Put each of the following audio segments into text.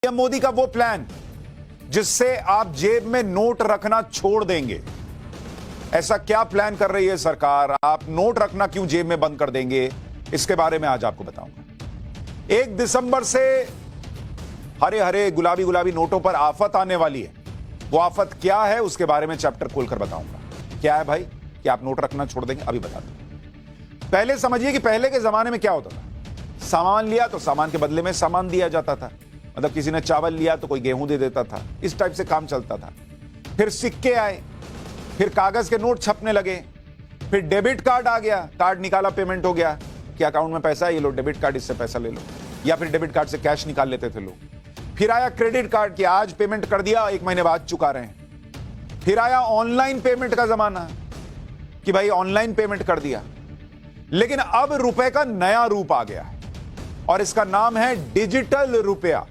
PM Modi का वो plan जिससे आप जेब में नोट रखना छोड़ देंगे। ऐसा क्या प्लान कर रही है सरकार? आप नोट रखना क्यों जेब में बंद कर देंगे, इसके बारे में आज आपको बताऊंगा। 1 दिसंबर से हरे हरे गुलाबी गुलाबी नोटों पर आफत आने वाली है। वो आफत क्या है उसके बारे में चैप्टर खोलकर बताऊंगा। क्या है भाई कि आप नोट रखना छोड़ देंगे? अभी बताते हैं। पहले समझिए कि पहले के जमाने में क्या होता था। सामान लिया तो सामान के बदले में सामान दिया जाता था। मतलब किसी ने चावल लिया तो कोई गेहूं दे देता था। इस टाइप से काम चलता था। फिर सिक्के आए, फिर कागज के नोट छपने लगे, फिर डेबिट कार्ड आ गया। कार्ड निकाला, पेमेंट हो गया कि अकाउंट में पैसा है, ये लो डेबिट कार्ड, इससे पैसा ले लो। या फिर डेबिट कार्ड से कैश निकाल लेते थे लोग। फिर आया क्रेडिट कार्ड कि आज पेमेंट कर दिया, 1 महीने बाद चुका रहे हैं। फिर आया ऑनलाइन पेमेंट का जमाना कि भाई ऑनलाइन पेमेंट कर दिया। लेकिन अब रुपए का नया रूप आ गया है और इसका नाम है डिजिटल रुपया।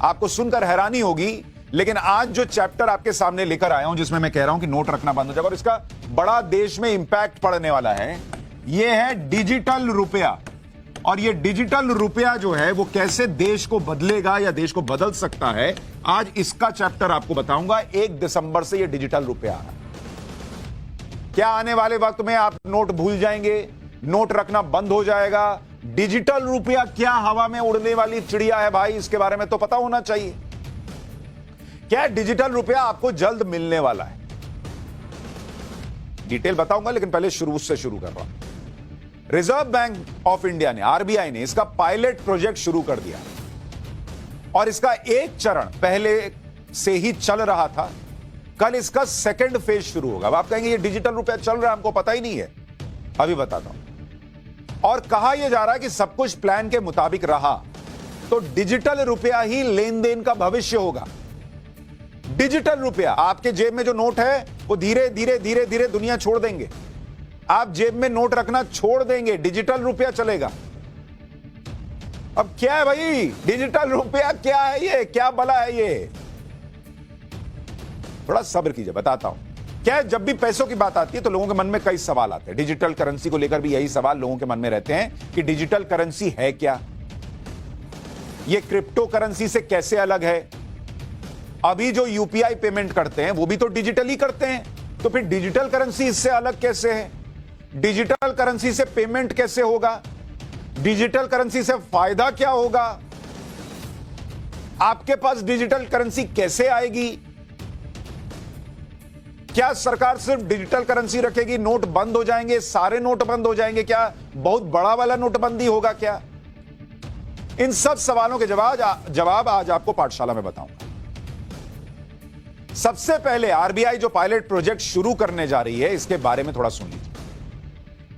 आपको सुनकर हैरानी होगी, लेकिन आज जो चैप्टर आपके सामने लेकर आया हूं जिसमें मैं कह रहा हूं कि नोट रखना बंद हो जाएगा और इसका बड़ा देश में इंपैक्ट पड़ने वाला है, यह है डिजिटल रुपया। और यह डिजिटल रुपया जो है वो कैसे देश को बदलेगा या देश को बदल सकता है, आज इसका चैप्टर आपको बताऊंगा। 1 दिसंबर से यह डिजिटल रुपया आ रहा है। क्या आने वाले वक्त में आप नोट भूल जाएंगे, नोट रखना बंद हो जाएगा? डिजिटल रुपया क्या हवा में उड़ने वाली चिड़िया है भाई, इसके बारे में तो पता होना चाहिए। क्या डिजिटल रुपया आपको जल्द मिलने वाला है, डिटेल बताऊंगा, लेकिन पहले शुरू से शुरू कर रहा हूं। रिजर्व बैंक ऑफ इंडिया ने, आरबीआई ने इसका पायलट प्रोजेक्ट शुरू कर दिया और इसका एक चरण पहले से ही चल रहा था। कल इसका सेकंड फेज शुरू होगा। अब आप कहेंगे ये डिजिटल रुपया चल रहा है, हमको पता ही नहीं है। अभी बताता हूं। और कहा यह जा रहा है कि सब कुछ प्लान के मुताबिक रहा तो डिजिटल रुपया ही लेन देन का भविष्य होगा। डिजिटल रुपया, आपके जेब में जो नोट है वो धीरे धीरे धीरे धीरे दुनिया छोड़ देंगे। आप जेब में नोट रखना छोड़ देंगे, डिजिटल रुपया चलेगा। अब क्या है भाई डिजिटल रुपया, क्या है ये, क्या बला है ये? थोड़ा सब्र कीजिए, बताता हूं। क्या है, जब भी पैसों की बात आती है तो लोगों के मन में कई सवाल आते हैं। डिजिटल करेंसी को लेकर भी यही सवाल लोगों के मन में रहते हैं कि डिजिटल करेंसी है क्या, ये क्रिप्टो करेंसी से कैसे अलग है। अभी जो यूपीआई पेमेंट करते हैं वो भी तो डिजिटली करते हैं, तो फिर डिजिटल करेंसी इससे अलग कैसे है? डिजिटल करेंसी से पेमेंट कैसे होगा? डिजिटल करेंसी से फायदा क्या होगा? आपके पास डिजिटल करेंसी कैसे आएगी? क्या सरकार सिर्फ डिजिटल करेंसी रखेगी, नोट बंद हो जाएंगे, सारे नोट बंद हो जाएंगे क्या? बहुत बड़ा वाला नोटबंदी होगा क्या? इन सब सवालों के जवाब आज आपको पाठशाला में बताऊंगा। सबसे पहले आरबीआई जो पायलट प्रोजेक्ट शुरू करने जा रही है, इसके बारे में थोड़ा सुन लीजिए।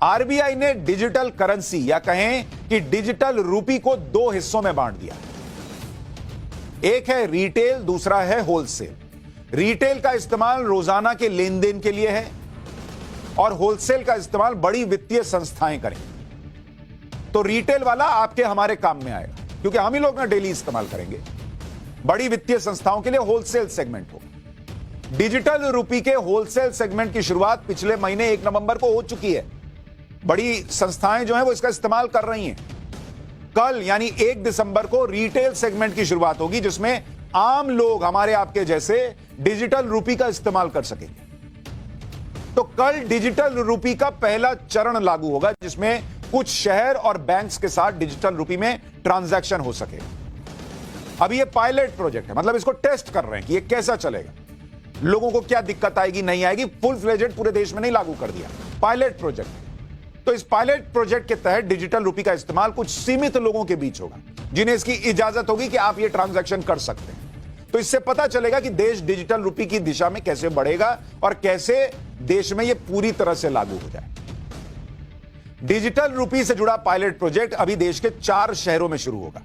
आरबीआई ने डिजिटल करेंसी या कहें कि डिजिटल रूपी को 2 हिस्सों में बांट दिया। एक है रिटेल, दूसरा है होलसेल। रिटेल का इस्तेमाल रोजाना के लेन देन के लिए है और होलसेल का इस्तेमाल बड़ी वित्तीय संस्थाएं करें। तो रिटेल वाला आपके हमारे काम में आएगा क्योंकि हम ही लोग ना डेली इस्तेमाल करेंगे। बड़ी वित्तीय संस्थाओं के लिए होलसेल सेगमेंट होगा। डिजिटल रूपी के होलसेल सेगमेंट की शुरुआत पिछले महीने 1 नवंबर को हो चुकी है। बड़ी संस्थाएं जो हैं वो इसका इस्तेमाल कर रही हैं। कल यानी 1 दिसंबर को रिटेल सेगमेंट की शुरुआत होगी जिसमें आम लोग हमारे आपके जैसे डिजिटल रूपी का इस्तेमाल कर सकेंगे। तो कल डिजिटल रूपी का पहला चरण लागू होगा जिसमें कुछ शहर और बैंक्स के साथ डिजिटल रूपी में ट्रांजैक्शन हो सकेगा। अभी ये पायलट प्रोजेक्ट है, मतलब इसको टेस्ट कर रहे हैं कि ये कैसा चलेगा, लोगों को क्या दिक्कत आएगी नहीं आएगी। फुल फ्लेजेड पूरे देश में नहीं लागू कर दिया, पायलट प्रोजेक्ट। तो इस पायलट प्रोजेक्ट के तहत डिजिटल रूपी का इस्तेमाल कुछ सीमित लोगों के बीच होगा जिन्हें इसकी इजाजत होगी कि आप ये ट्रांजैक्शन कर सकते हैं। तो इससे पता चलेगा कि देश डिजिटल रूपी की दिशा में कैसे बढ़ेगा और कैसे देश में यह पूरी तरह से लागू हो जाए। डिजिटल रूपी से जुड़ा पायलट प्रोजेक्ट अभी देश के 4 शहरों में शुरू होगा।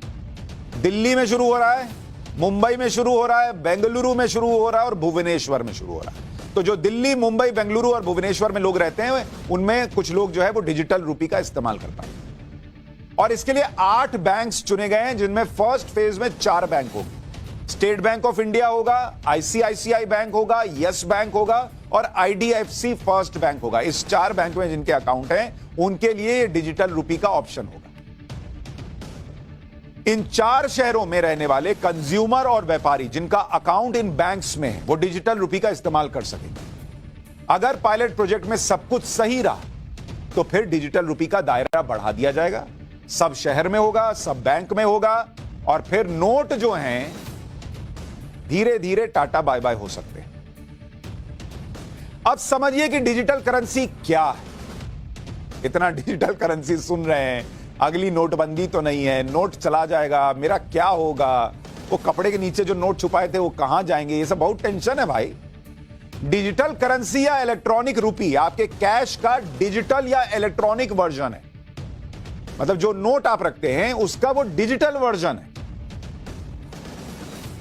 दिल्ली में शुरू हो रहा है, मुंबई में शुरू हो रहा है, बेंगलुरु में शुरू हो रहा है और भुवनेश्वर में शुरू हो रहा है। तो जो दिल्ली, मुंबई, बेंगलुरु और भुवनेश्वर में लोग रहते हैं उनमें कुछ लोग जो है वो डिजिटल रूपी का इस्तेमाल कर पाएंगे। और इसके लिए 8 बैंक्स चुने गए हैं जिनमें फर्स्ट फेज में 4 बैंक होंगे। स्टेट बैंक ऑफ इंडिया होगा, आईसीआईसीआई बैंक होगा, यस बैंक होगा और आईडीएफसी फर्स्ट बैंक होगा। इस 4 बैंक में जिनके अकाउंट हैं उनके लिए डिजिटल रूपी का ऑप्शन होगा। इन 4 शहरों में रहने वाले कंज्यूमर और व्यापारी जिनका अकाउंट इन बैंक्स में है वो डिजिटल रुपी का इस्तेमाल कर सकेंगे। अगर पायलट प्रोजेक्ट में सब कुछ सही रहा तो फिर डिजिटल रुपी का दायरा बढ़ा दिया जाएगा, सब शहर में होगा, सब बैंक में होगा और फिर नोट जो हैं धीरे धीरे टाटा बाय बाय हो सकते हैं। अब समझिए कि डिजिटल करेंसी क्या है। इतना डिजिटल करेंसी सुन रहे हैं, अगली नोटबंदी तो नहीं है, नोट चला जाएगा, मेरा क्या होगा, वो कपड़े के नीचे जो नोट छुपाए थे वो कहां जाएंगे, ये सब बहुत टेंशन है भाई। डिजिटल करेंसी या इलेक्ट्रॉनिक रुपी आपके कैश का डिजिटल या इलेक्ट्रॉनिक वर्जन है। मतलब जो नोट आप रखते हैं उसका वो डिजिटल वर्जन है।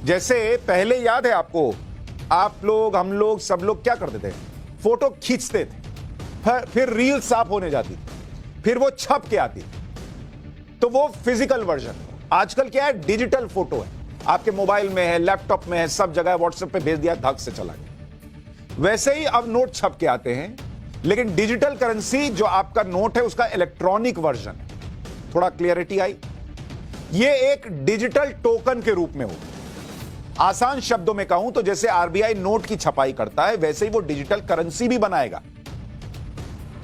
जैसे पहले याद है आपको, आप लोग, हम लोग, सब लोग क्या करते थे, फोटो खींचते थे, फिर रील साफ होने जाती थी, फिर वो छप के आती थी, तो वो फिजिकल वर्जन। आजकल क्या है, डिजिटल फोटो है, आपके मोबाइल में है, लैपटॉप में है, सब जगह व्हाट्सएप पे भेज दिया, धक से चला गया। वैसे ही अब नोट छप के आते हैं, लेकिन डिजिटल करेंसी जो आपका नोट है उसका इलेक्ट्रॉनिक वर्जन है। थोड़ा क्लियरिटी आई। ये एक डिजिटल टोकन के रूप में हो। आसान शब्दों में कहूं तो जैसे आरबीआई नोट की छपाई करता है वैसे ही वो डिजिटल करेंसी भी बनाएगा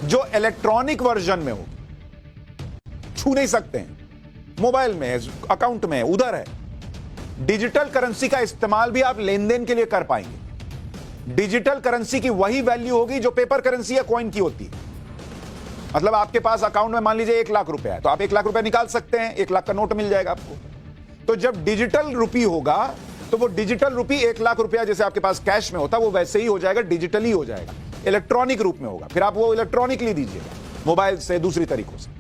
जो इलेक्ट्रॉनिक वर्जन में हो। छू नहीं सकते हैं, मोबाइल में है, अकाउंट में है, उधर है। डिजिटल करेंसी का इस्तेमाल भी आप लेन देन के लिए कर पाएंगे। डिजिटल करेंसी की वही वैल्यू होगी जो पेपर करेंसी या कॉइन की होती है। मतलब आपके पास अकाउंट में मान लीजिए 1 लाख रुपए है तो आप 1 लाख रुपए निकाल सकते हैं, 1 लाख का नोट मिल जाएगा आपको। तो जब डिजिटल रुपी होगा तो वो डिजिटल रुपी 1 लाख रुपया जैसे आपके पास कैश में होता वो वैसे ही हो जाएगा, डिजिटली हो जाएगा, इलेक्ट्रॉनिक रूप में होगा। फिर आप वो इलेक्ट्रॉनिकली दीजिएगा, मोबाइल से, दूसरी तरीकों से।